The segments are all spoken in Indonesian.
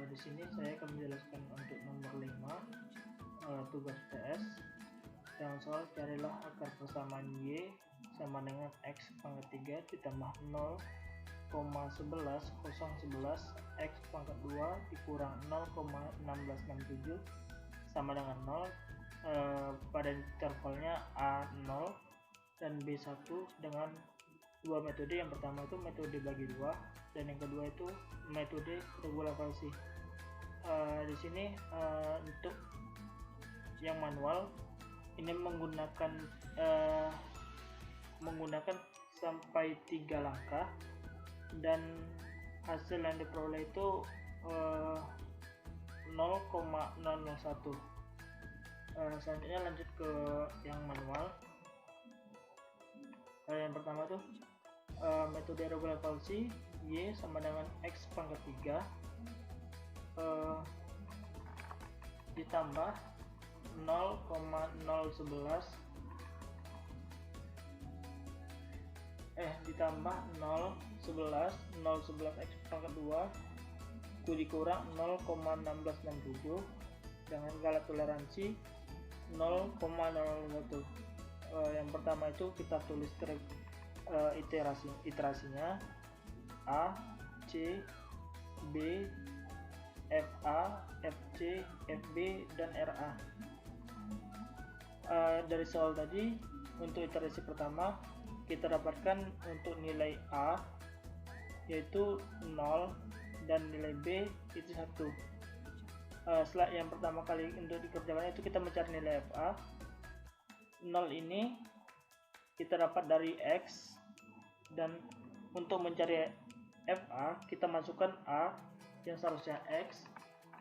Di sini saya akan menjelaskan untuk nomor 5, tugas PS. Yang soal carilah akar persamaan Y sama dengan X pangkat 3 ditambah 0,11 X pangkat 2 dikurang 0,1667 sama dengan 0 pada intervalnya A0 dan B1 dengan dua metode. Yang pertama itu metode bagi dua dan yang kedua itu metode regularisasi. Di sini untuk yang manual ini menggunakan sampai 3 langkah dan hasil yang diperoleh itu 0,001. Selanjutnya lanjut ke yang manual. Yang pertama tuh metode regularisasi Y sama dengan X pangkat 3 ditambah 0,011 X pangkat 2 itu dikurang 0,1667 dengan skala toleransi 0,01. Yang pertama itu kita tulis iterasinya A, C, B, FA, FC, FB, dan RA. Dari soal tadi untuk iterasi pertama kita dapatkan untuk nilai A yaitu 0 dan nilai B itu 1. Setelah yang pertama kali untuk dikerjakan itu kita mencari nilai FA. 0 ini kita dapat dari X, dan untuk mencari FA kita masukkan A yang seharusnya X,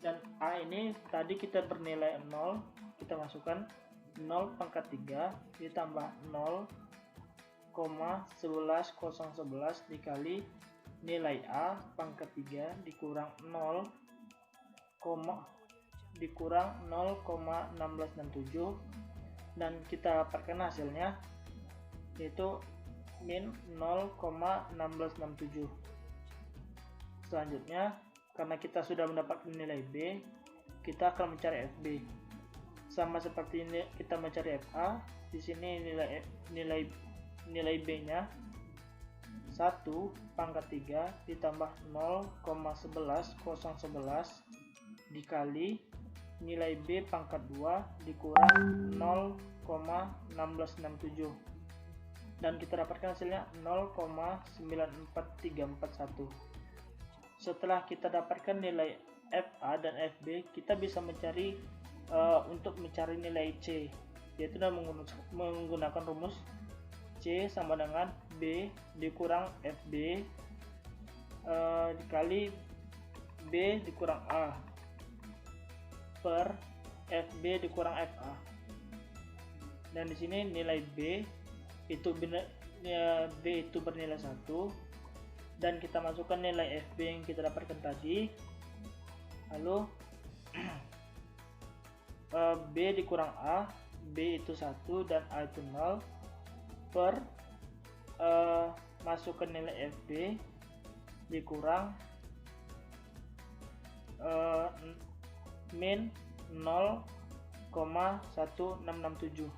dan A ini tadi kita bernilai 0, kita masukkan 0 pangkat 3 ditambah 0,11011 dikali nilai A pangkat 3 dikurang 0,1667 dan kita dapatkan hasilnya yaitu min 0,1667. Selanjutnya karena kita sudah mendapatkan nilai B, kita akan mencari FB. Sama seperti ini kita mencari FA, di sini nilai B-nya 1 pangkat 3 ditambah 0,11011 dikali nilai B pangkat 2 dikurang 0,1667 dan kita dapatkan hasilnya 0,94341. Setelah kita dapatkan nilai FA dan FB, kita bisa mencari untuk mencari nilai C, yaitu menggunakan rumus C sama dengan B dikurang FB dikali B dikurang A per FB dikurang FA. Dan di sini nilai B itu bernilai 1 dan kita masukkan nilai FB yang kita dapatkan tadi, lalu B dikurang A, B itu 1 dan A itu 0 per masukkan nilai FB dikurang min 0,1667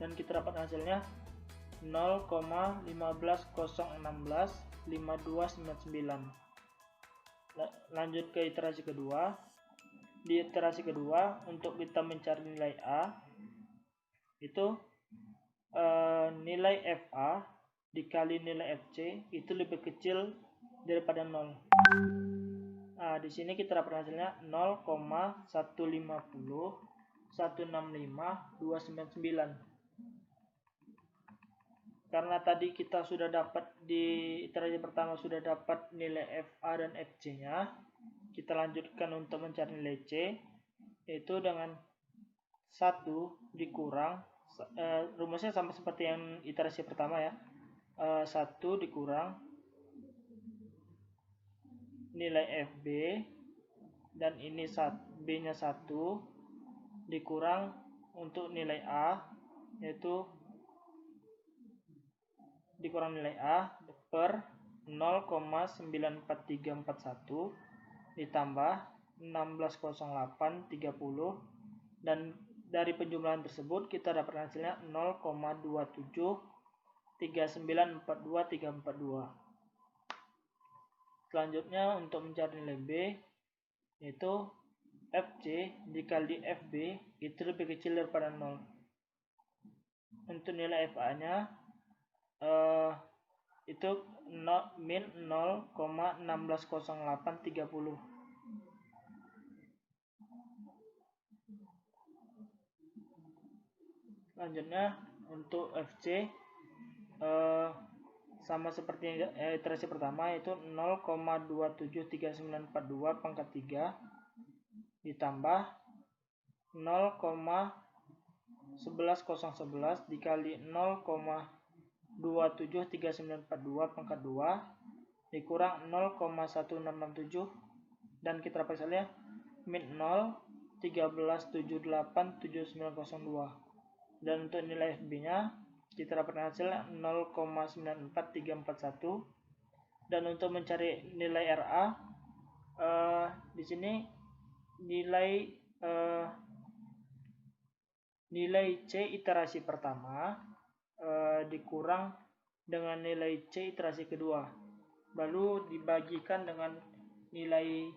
dan kita dapat hasilnya 0,15016,5299. Lanjut ke iterasi kedua. Di iterasi kedua untuk kita mencari nilai A itu nilai FA dikali nilai FC itu lebih kecil daripada 0. Nah, di sini kita dapat hasilnya 0,150165299. Karena tadi kita sudah dapat di iterasi pertama sudah dapat nilai FA dan FC-nya, kita lanjutkan untuk mencari nilai C, yaitu dengan 1 dikurang rumusnya sama seperti yang iterasi pertama ya. 1 dikurang nilai FB dan ini B-nya 1 dikurang untuk nilai A, yaitu dikurang nilai A per 0,94341 ditambah 160830, dan dari penjumlahan tersebut kita dapat hasilnya 0,273942342. Selanjutnya untuk mencari nilai B, yaitu FC dikali FB itu lebih kecil daripada 0. Untuk nilai FA-nya itu min 0,160830. Selanjutnya untuk FC sama seperti iterasi pertama, yaitu 0,273942 pangkat 3 ditambah 0,11011 dikali 0,273942 pangkat 2 dikurang 0,1667, dan kita dapat hasilnya min 0,13787902. Dan untuk nilai FB nya kita dapat hasil 0,94341. Dan untuk mencari nilai RA, di sini nilai C iterasi pertama dikurang dengan nilai C iterasi kedua, lalu dibagikan dengan nilai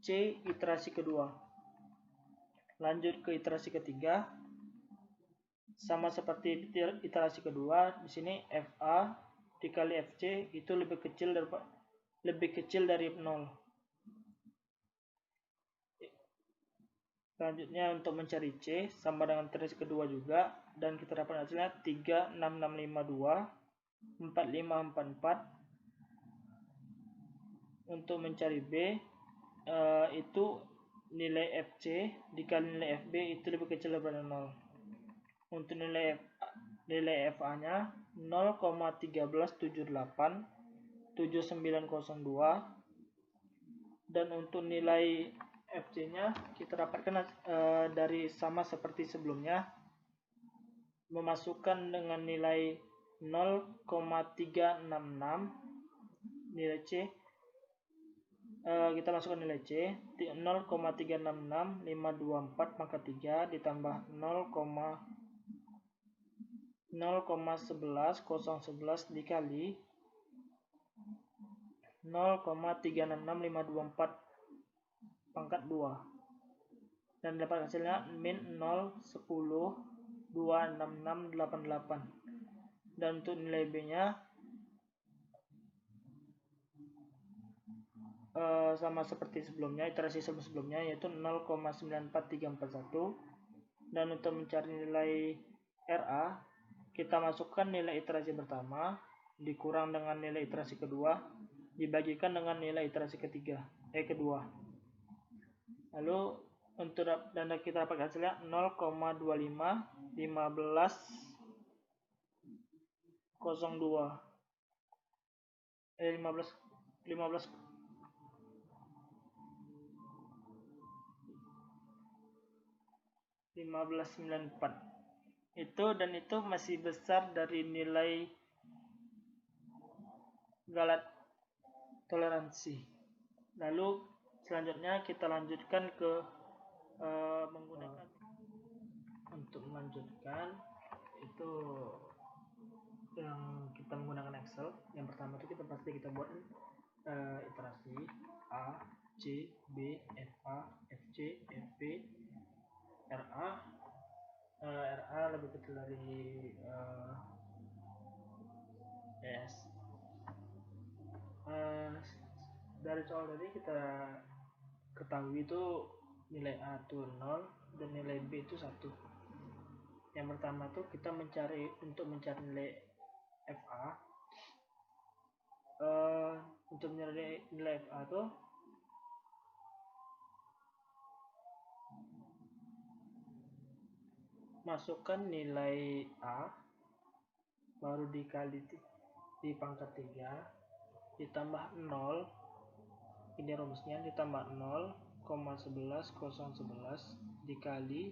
C iterasi kedua. Lanjut ke iterasi ketiga, sama seperti iterasi kedua, di sini FA dikali FC itu lebih kecil dari 0. Selanjutnya untuk mencari C sama dengan iterasi kedua juga, dan kita dapat hasilnya 36652 4544. Untuk mencari B, itu nilai FC dikali nilai FB itu lebih kecil daripada 0. Untuk nilai FA nya 0,13787902, dan untuk nilai FC nya kita dapatkan dari sama seperti sebelumnya, memasukkan dengan nilai 0,366 nilai C. Kita masukkan nilai C 0,366524 pangkat 3 ditambah 0,11011 dikali 0,366524 pangkat 2, dan dapat hasilnya min 0,10,26688. Dan untuk nilai B nya sama seperti sebelumnya, iterasi sebelumnya, yaitu 0,94341. Dan untuk mencari nilai RA, kita masukkan nilai iterasi pertama dikurang dengan nilai iterasi kedua dibagikan dengan nilai iterasi kedua. Lalu untuk dan kita dapat hasilnya 0,251502 1594 itu, dan itu masih besar dari nilai Galat toleransi. Lalu selanjutnya kita lanjutkan ke menggunakan untuk melanjutkan itu yang kita menggunakan Excel. Yang pertama itu kita buat iterasi A, C, B, FA, FC, FB, RA. RA lebih kecil dari S. Dari soal tadi kita ketahui itu nilai A itu 0 dan nilai B itu 1. Yang pertama tuh kita mencari nilai FA. Untuk mencari nilai FA tuh masukkan nilai A baru dikali di pangkat 3 ditambah 0, ini rumusnya, ditambah 0,11011 dikali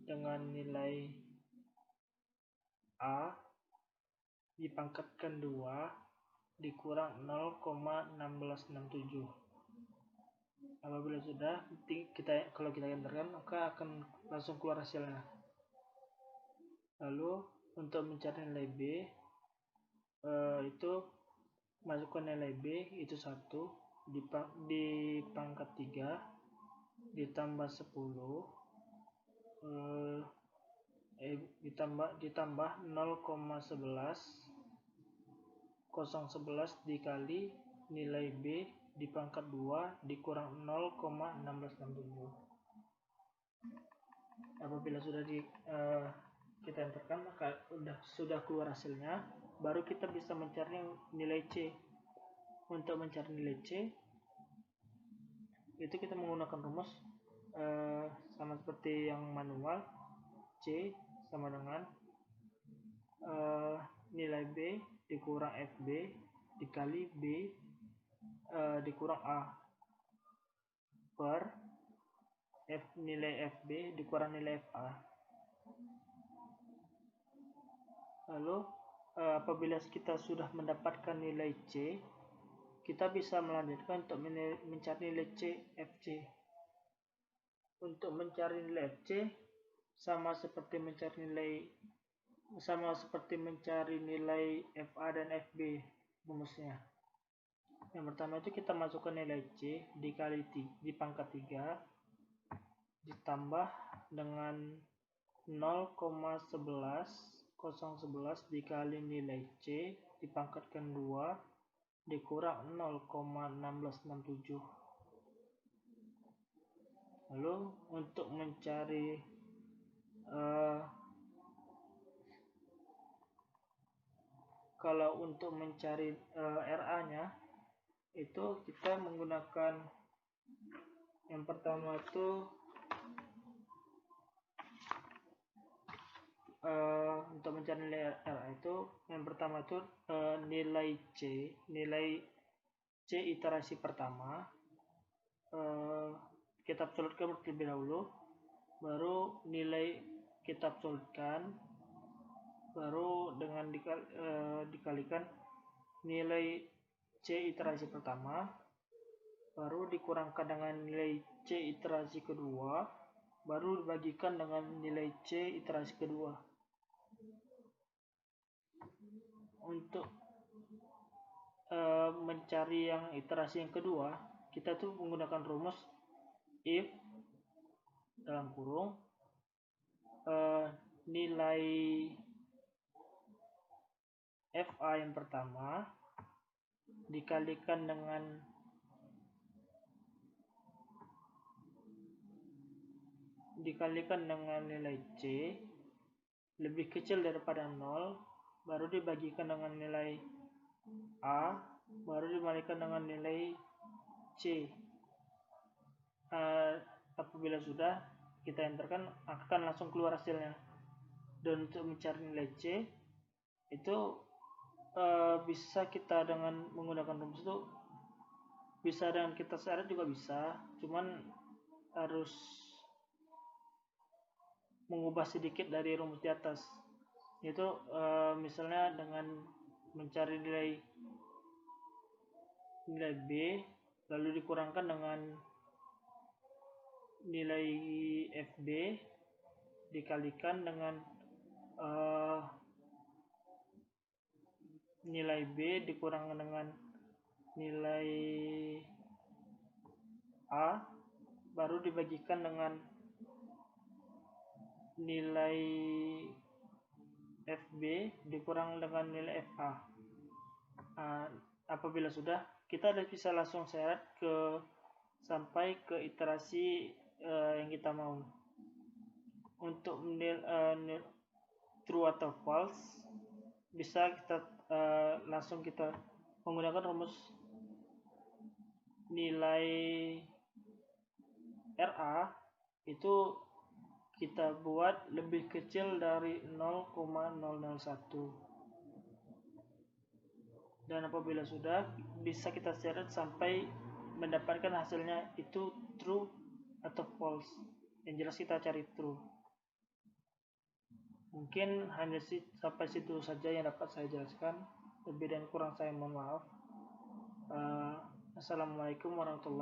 dengan nilai A dipangkatkan 2 dikurang 0,1667. Apabila sudah, kalau kita enterkan maka akan langsung keluar hasilnya. Lalu untuk mencari nilai B, itu masukkan nilai B itu 1 di pangkat 3 ditambah 10 ditambah 0,11 dikali nilai B di pangkat 2 dikurang 0,1667. Apabila sudah kita enterkan maka sudah keluar hasilnya, baru kita bisa mencari nilai C. Untuk mencari nilai C itu kita menggunakan rumus sama seperti yang manual. C sama dengan nilai B dikurang FB dikali B dikurang A per nilai FB dikurang nilai FA. Lalu apabila kita sudah mendapatkan nilai C, kita bisa melanjutkan untuk mencari nilai C, FC. Untuk mencari nilai FC sama seperti mencari nilai FA dan FB rumusnya. Yang pertama itu kita masukkan nilai C dikali di pangkat 3 ditambah dengan 0,11 dikali nilai C dipangkatkan 2 dikurang 0,1667. Lalu untuk mencari RA nya itu kita menggunakan yang pertama itu untuk mencari nilai RA itu yang pertama itu nilai C iterasi pertama kita absolutkan terlebih dahulu, baru nilai kita absolutkan, baru dengan dikalikan nilai C iterasi pertama, baru dikurangkan dengan nilai C iterasi kedua, baru dibagikan dengan nilai C iterasi kedua. Untuk mencari yang iterasi yang kedua, kita tuh menggunakan rumus if dalam kurung nilai FA yang pertama dikalikan dengan nilai C lebih kecil daripada 0, baru dibagikan dengan nilai A, baru dibalikan dengan nilai C. Apabila sudah kita enterkan akan langsung keluar hasilnya. Dan untuk mencari nilai C itu bisa kita dengan menggunakan rumus itu, bisa dengan kita syarat juga bisa, cuman harus mengubah sedikit dari rumus di atas, yaitu misalnya dengan mencari nilai B lalu dikurangkan dengan nilai FB dikalikan dengan nilai B dikurangkan dengan nilai A, baru dibagikan dengan nilai FB dikurang dengan nilai FA. Apabila sudah, kita bisa langsung seret sampai ke iterasi yang kita mau. Untuk true atau false bisa kita langsung kita menggunakan rumus nilai RA itu kita buat lebih kecil dari 0,001, dan apabila sudah bisa kita seret sampai mendapatkan hasilnya itu true atau false. Yang jelas kita cari true. Mungkin hanya sampai situ saja yang dapat saya jelaskan. Lebih dan kurang saya mohon maaf. Assalamualaikum warahmatullahi wabarakatuh.